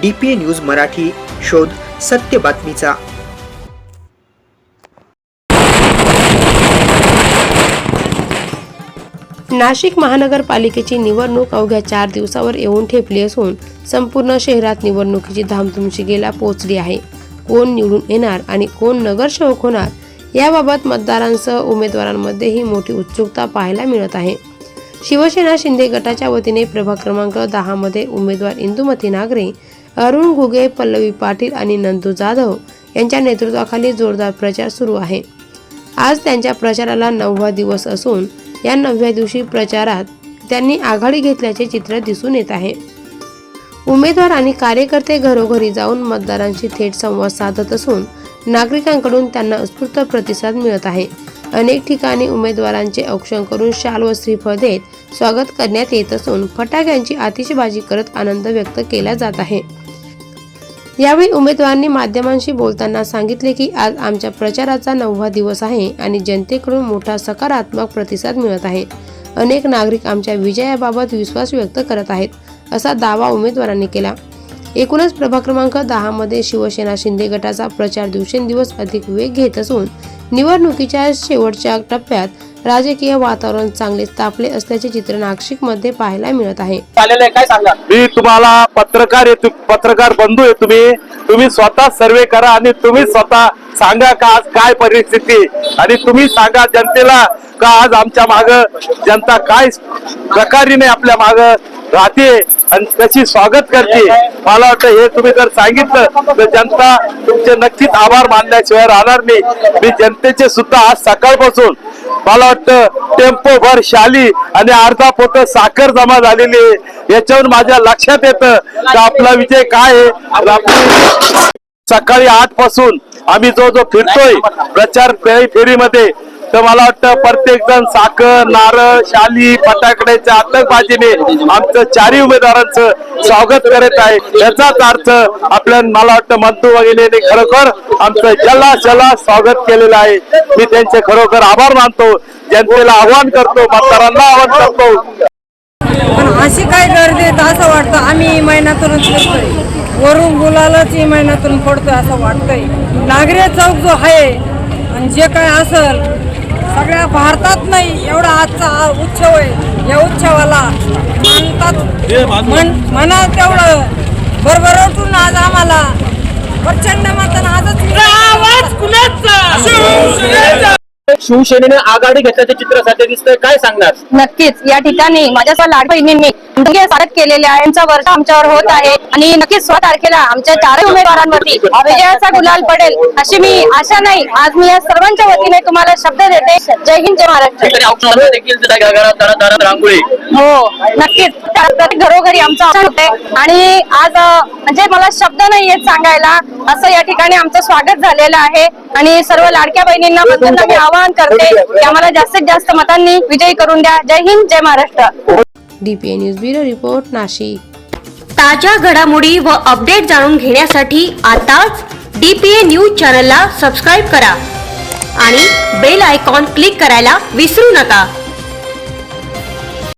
DPA news Marathi, शोध सत्य बातमीचा। नाशिक महानगरपालिकेची निवडणूक अवघ्या 4 दिवसावर येऊन ठेपली असून संपूर्ण शहरात निवडणुकीची धामधूम शिगेला पोहोचली आहे। कोण निवडून येणार आणि कोण नगरसेवक होणार याबाबत मतदारांसह उमेदवारांमध्येही मोठी उत्सुकता पाहायला मिळत आहे। शिवसेना शिंदे गटाच्या वतीने प्रभाग क्रमांक 10 मध्ये उमेदवार इंदुमती नागरे, अरुण घुगे, पल्लवी पाटील आणि नंदू जाधव यांच्या नेतृत्वाखाली जोरदार प्रचार सुरू आहे। आज त्यांच्या प्रचाराला 9वा दिवस असून या 9व्या दिवशी प्रचारात त्यांनी आघाडी घेतल्याचे चित्र दिसून येत आहे। उमेदवार आणि कार्यकर्ते घरोघरी जाऊन मतदारांशी थेट संवाद साधत असून नागरिकांकडून त्यांना उत्स्फूर्त प्रतिसाद मिळत आहे। अनेक ठिकाणी उमेदवारांचे औक्षण करून शाल व श्रीफळ देत स्वागत करण्यात येत असून फटाक्यांची आतिषबाजी करत आनंद व्यक्त केला जात आहे। यावेळी उमेदवारांनी माध्यमांशी बोलताना सांगितले की आज आमच्या प्रचाराचा 9वा दिवस आहे आणि जनतेकडून मोठा सकारात्मक प्रतिसाद मिळत आहे। अनेक नागरिक आमच्या विजयाबाबत विश्वास व्यक्त करत आहेत, असा दावा उमेदवारांनी केला। एकूणच प्रभाग क्रमांक 10 मध्ये शिवसेना शिंदे गटाचा प्रचार दिवसेंदिवस अधिक वेग घेत असून निवडणुकीच्या शेवटच्या टप्प्यात राजकीय वातावरण चांगले तापले असल्याचे चित्र नाशिकमध्ये पाहायला मिळत आहे। काय सांगा? मी तुम्हाला पत्रकार बंधू आहे, तुम्ही स्वतः सर्वे करा आणि तुम्ही स्वतः सांगा का आज काय परिस्थिती, आणि तुम्ही सांगा जनतेला का आज आमच्या माग जनता काय प्रकारीने आपल्या माग राहते आणि कशी स्वागत करते। मला वाटतं हे तुम्ही जर सांगितलं तर जनता तुमचे नक्कीच आभार मानल्याशिवाय राहणार नाही। मी जनतेचे सुद्धा आज सकाळपासून मला वाटतं टेम्पो भर शाली आणि अर्धा पोत साखर जमा झालेली आहे। याच्यावर माझ्या लक्षात येतं की आपला विजय काय आहे। सकाळी 8 पासून आम्ही जो फिरतोय प्रचार फेरीमध्ये, तर मला वाटतं प्रत्येक जण साखर, नारळ, शाली, फटाकड्याच्या आतषबाजीने आमचं 4ही उमेदवारांचं स्वागत करत आहे। याचाच अर्थ आपल्या मला वाटतं मंतू वगैरे खरोखर आमचं जल्ला स्वागत केलेलं आहे। मी त्यांचे खरोखर आभार मानतो, जनतेला आवाहन करतो, मतदारांना आवाहन करतो। पण अशी काय गर्दी आहे असं वाटतं आम्ही महिन्यातून फिरतोय, वरून गुलालच ही महिन्यातून पडतोय असं वाटतंय। नागरे चौक जो आहे आणि जे काय असेल सगळ्या भारतात नाही एवढा आजचा उत्सव आहे। या उत्सवाला म्हणा तेवढं भरभराटून आज आम्हाला प्रचंड मतदान आजच शिवसेनेने आघाडी घेतल्याचे चित्र सध्या दिसतंय, काय सांगणार? नक्कीच या ठिकाणी माझ्या लाड बहिणींनी स्वागत केलेले आहे, यांचा वर्ष आमच्यावर होत आहे आणि नक्कीच 16 तारखेला आमच्या 4 उमेदवारांवरती विजयाचा गुलाल पडेल अशी मी आशा नाही। आज मी या सर्वांच्या वतीने तुम्हाला शब्द देते। जय हिंद, जय महाराष्ट्र। रांगोळी हो नक्कीच घरोघरी आमचं औक्षण होते आणि आज म्हणजे मला शब्द नाही येत सांगायला, असं या ठिकाणी आमचं स्वागत झालेलं आहे। आणि सर्व लाडक्या बहिणींना बद्दल मी आवाहन करते की आम्हाला जास्तीत जास्त मतांनी विजयी करून द्या। जय हिंद, जय Maharashtra. DPA news bureau report, Nashik. ताज्या घडामोडी व अपडेट जाणून घेण्यासाठी आताच DPA न्यूज चॅनलला सबस्क्राईब करा आणि बेल आयकॉन क्लिक करायला विसरू नका।